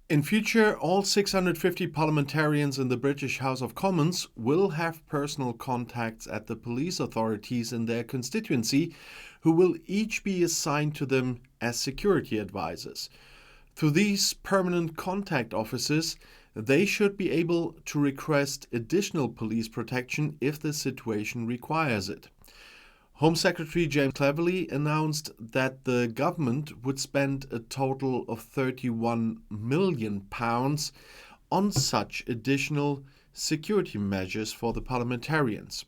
In future, all 650 parliamentarians in the British House of Commons will have personal contacts at the police authorities in their constituency, who will each be assigned to them as security advisors. Through these permanent contact officers, they should be able to request additional police protection if the situation requires it. Home Secretary James Cleverly announced that the government would spend a total of £31 million on such additional security measures for the parliamentarians.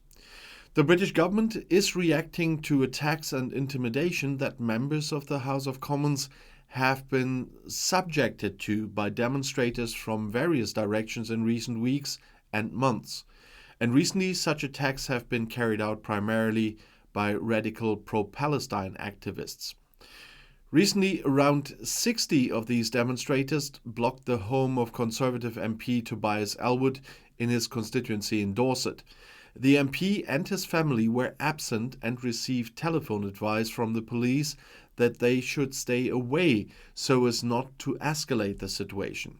The British government is reacting to attacks and intimidation that members of the House of Commons have been subjected to by demonstrators from various directions in recent weeks and months. And recently, such attacks have been carried out primarily by radical pro-Palestine activists. Recently, around 60 of these demonstrators blocked the home of Conservative MP Tobias Ellwood in his constituency in Dorset. The MP and his family were absent and received telephone advice from the police that they should stay away so as not to escalate the situation.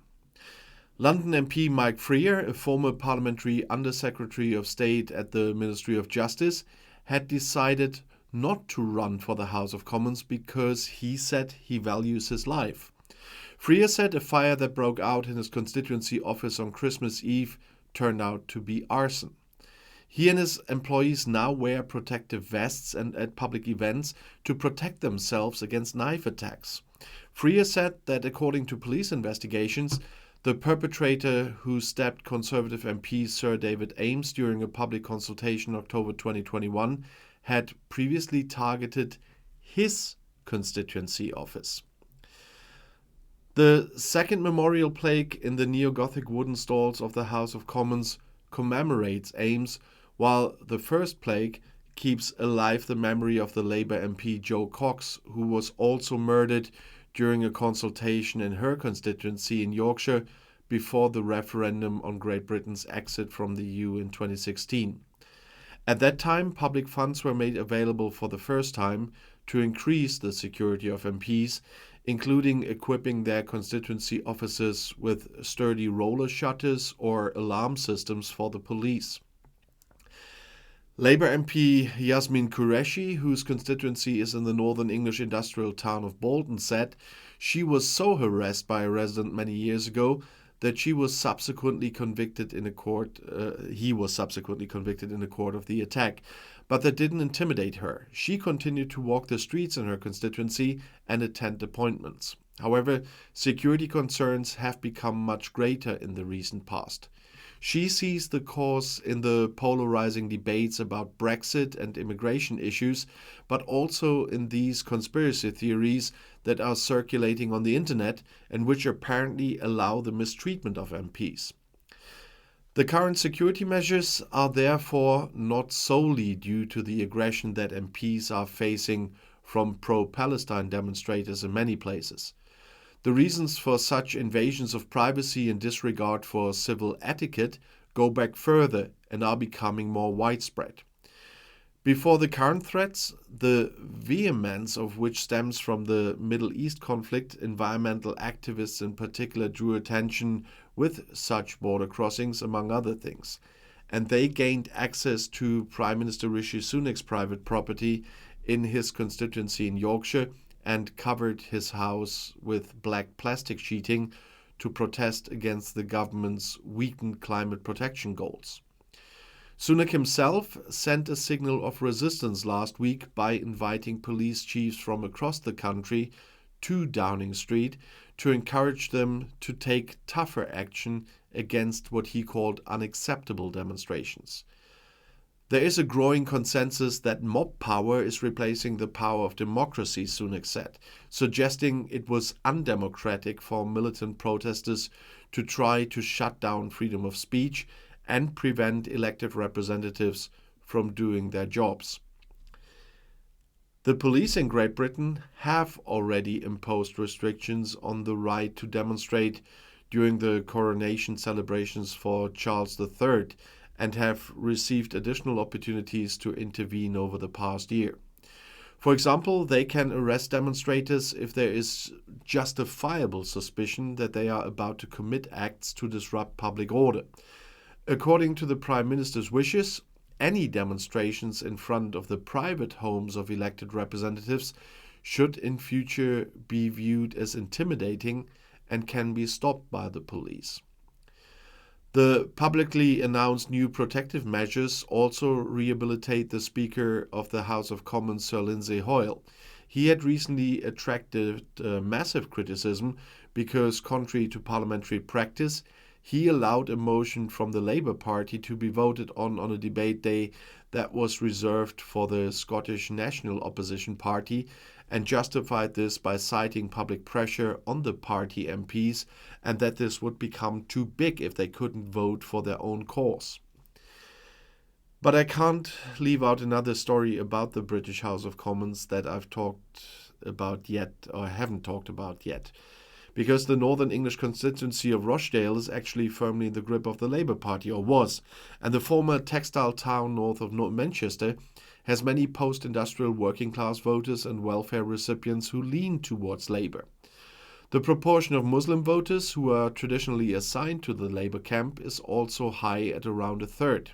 London MP Mike Freer, a former parliamentary Under-Secretary of State at the Ministry of Justice, had decided not to run for the House of Commons because he said he values his life. Freer said a fire that broke out in his constituency office on Christmas Eve turned out to be arson. He and his employees now wear protective vests and at public events to protect themselves against knife attacks. Freer said that according to police investigations, the perpetrator who stabbed Conservative MP Sir David Ames during a public consultation in October 2021 had previously targeted his constituency office. The second memorial plaque in the neo-Gothic wooden stalls of the House of Commons commemorates Ames, while the first plaque keeps alive the memory of the Labour MP Jo Cox, who was also murdered during a consultation in her constituency in Yorkshire before the referendum on Great Britain's exit from the EU in 2016. At that time, public funds were made available for the first time to increase the security of MPs, including equipping their constituency officers with sturdy roller shutters or alarm systems for the police. Labour MP Yasmin Qureshi, whose constituency is in the northern English industrial town of Bolton, said she was so harassed by a resident many years ago that he was subsequently convicted in a court of the attack. But that didn't intimidate her. She continued to walk the streets in her constituency and attend appointments. However, security concerns have become much greater in the recent past. She sees the cause in the polarizing debates about Brexit and immigration issues, but also in these conspiracy theories that are circulating on the internet and which apparently allow the mistreatment of MPs. The current security measures are therefore not solely due to the aggression that MPs are facing from pro-Palestine demonstrators in many places. The reasons for such invasions of privacy and disregard for civil etiquette go back further and are becoming more widespread. Before the current threats, the vehemence of which stems from the Middle East conflict, environmental activists in particular drew attention with such border crossings, among other things. And they gained access to Prime Minister Rishi Sunak's private property in his constituency in Yorkshire and covered his house with black plastic sheeting to protest against the government's weakened climate protection goals. Sunak himself sent a signal of resistance last week by inviting police chiefs from across the country to Downing Street to encourage them to take tougher action against what he called unacceptable demonstrations. There is a growing consensus that mob power is replacing the power of democracy, Sunak said, suggesting it was undemocratic for militant protesters to try to shut down freedom of speech and prevent elected representatives from doing their jobs. The police in Great Britain have already imposed restrictions on the right to demonstrate during the coronation celebrations for Charles III, and have received additional opportunities to intervene over the past year. For example, they can arrest demonstrators if there is justifiable suspicion that they are about to commit acts to disrupt public order. According to the Prime Minister's wishes, any demonstrations in front of the private homes of elected representatives should in future be viewed as intimidating and can be stopped by the police. The publicly announced new protective measures also rehabilitate the Speaker of the House of Commons, Sir Lindsay Hoyle. He had recently attracted massive criticism because, contrary to parliamentary practice, he allowed a motion from the Labour Party to be voted on a debate day that was reserved for the Scottish National Opposition Party, and justified this by citing public pressure on the party MPs and that this would become too big if they couldn't vote for their own cause. But I can't leave out another story about the British House of Commons that I've talked about yet, or haven't talked about yet, because the Northern English constituency of Rochdale is actually firmly in the grip of the Labour Party, or was, and the former textile town north of Manchester has many post-industrial working-class voters and welfare recipients who lean towards Labour. The proportion of Muslim voters who are traditionally assigned to the Labour camp is also high at around a third.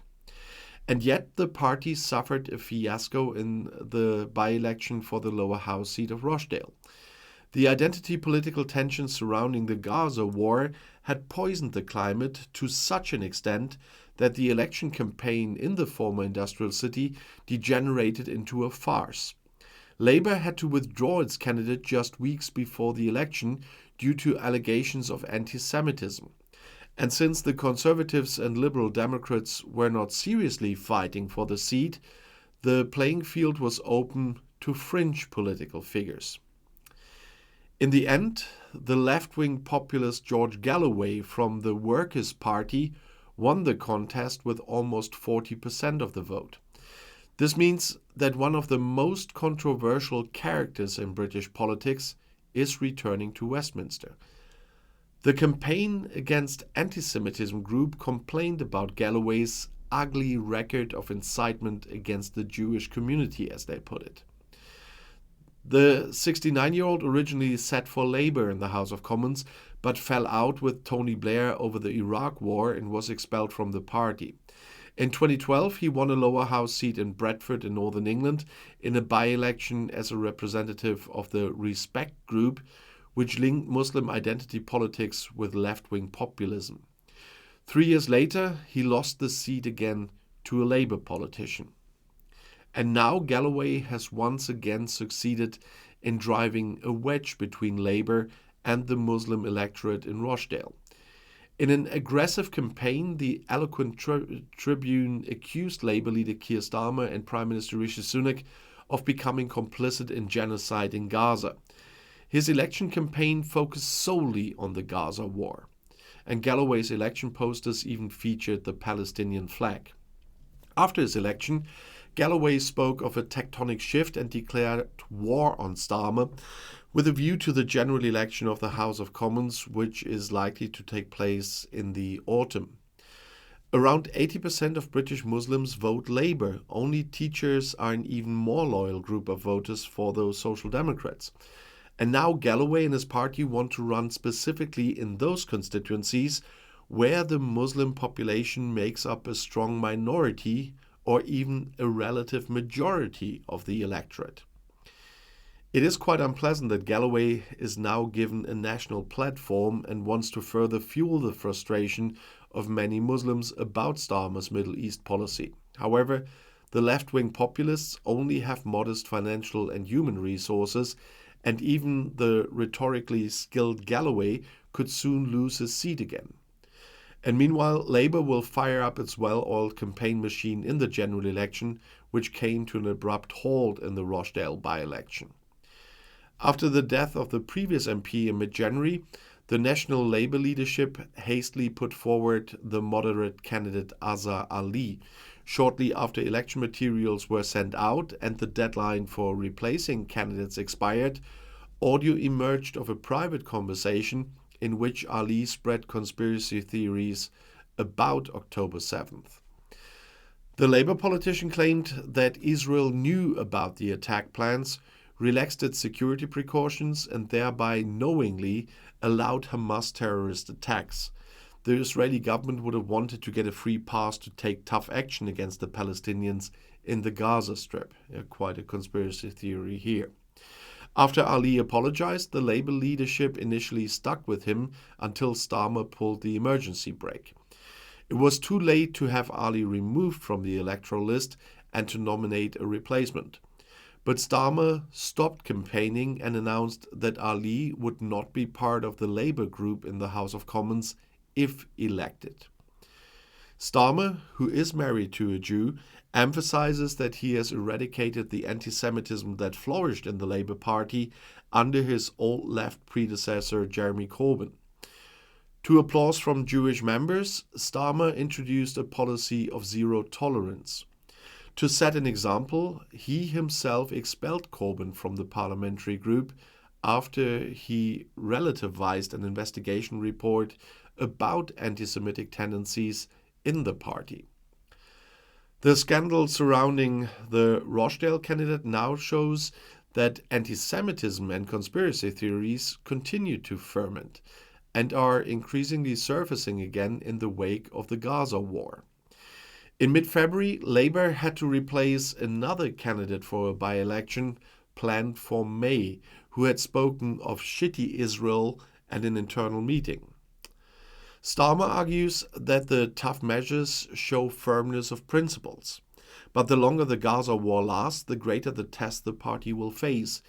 And yet the party suffered a fiasco in the by-election for the lower house seat of Rochdale. The identity political tensions surrounding the Gaza war had poisoned the climate to such an extent that the election campaign in the former industrial city degenerated into a farce. Labour had to withdraw its candidate just weeks before the election due to allegations of anti-Semitism. And since the Conservatives and Liberal Democrats were not seriously fighting for the seat, the playing field was open to fringe political figures. In the end, the left-wing populist George Galloway from the Workers' Party won the contest with almost 40% of the vote. This means that one of the most controversial characters in British politics is returning to Westminster. The Campaign Against Anti-Semitism group complained about Galloway's ugly record of incitement against the Jewish community, as they put it. The 69-year-old originally sat for Labour in the House of Commons, but fell out with Tony Blair over the Iraq War and was expelled from the party. In 2012, he won a lower house seat in Bradford in Northern England in a by-election as a representative of the Respect group, which linked Muslim identity politics with left-wing populism. 3 years later, he lost the seat again to a Labour politician. And now Galloway has once again succeeded in driving a wedge between Labour and the Muslim electorate in Rochdale. In an aggressive campaign, the eloquent Tribune accused Labour leader Keir Starmer and Prime Minister Rishi Sunak of becoming complicit in genocide in Gaza. His election campaign focused solely on the Gaza war, and Galloway's election posters even featured the Palestinian flag. After his election, Galloway spoke of a tectonic shift and declared war on Starmer, with a view to the general election of the House of Commons, which is likely to take place in the autumn. Around 80% of British Muslims vote Labour. Only teachers are an even more loyal group of voters for those Social Democrats. And now Galloway and his party want to run specifically in those constituencies where the Muslim population makes up a strong minority or even a relative majority of the electorate. It is quite unpleasant that Galloway is now given a national platform and wants to further fuel the frustration of many Muslims about Starmer's Middle East policy. However, the left-wing populists only have modest financial and human resources, and even the rhetorically skilled Galloway could soon lose his seat again. And meanwhile, Labour will fire up its well-oiled campaign machine in the general election, which came to an abrupt halt in the Rochdale by-election. After the death of the previous MP in mid-January, the National Labour leadership hastily put forward the moderate candidate Azhar Ali. Shortly after election materials were sent out and the deadline for replacing candidates expired, audio emerged of a private conversation in which Ali spread conspiracy theories about October 7th. The Labour politician claimed that Israel knew about the attack plans, relaxed its security precautions, and thereby knowingly allowed Hamas terrorist attacks. The Israeli government would have wanted to get a free pass to take tough action against the Palestinians in the Gaza Strip. Quite a conspiracy theory here. After Ali apologized, the Labour leadership initially stuck with him until Starmer pulled the emergency brake. It was too late to have Ali removed from the electoral list and to nominate a replacement. But Starmer stopped campaigning and announced that Ali would not be part of the Labour group in the House of Commons if elected. Starmer, who is married to a Jew, emphasizes that he has eradicated the anti-Semitism that flourished in the Labour Party under his old left predecessor Jeremy Corbyn. To applause from Jewish members, Starmer introduced a policy of zero tolerance. To set an example, he himself expelled Corbyn from the parliamentary group after he relativized an investigation report about anti-Semitic tendencies in the party. The scandal surrounding the Rochdale candidate now shows that anti-Semitism and conspiracy theories continue to ferment and are increasingly surfacing again in the wake of the Gaza war. In mid-February, Labour had to replace another candidate for a by-election planned for May, who had spoken of shitty Israel at an internal meeting. Starmer argues that the tough measures show firmness of principles, but the longer the Gaza war lasts, the greater the test the party will face.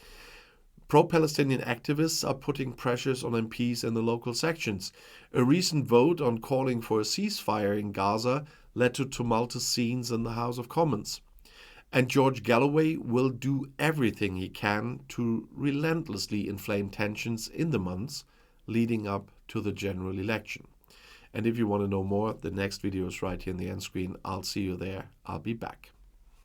Pro-Palestinian activists are putting pressures on MPs in the local sections. A recent vote on calling for a ceasefire in Gaza led to tumultuous scenes in the House of Commons. And George Galloway will do everything he can to relentlessly inflame tensions in the months leading up to the general election. And if you want to know more, the next video is right here on the end screen. I'll see you there. I'll be back.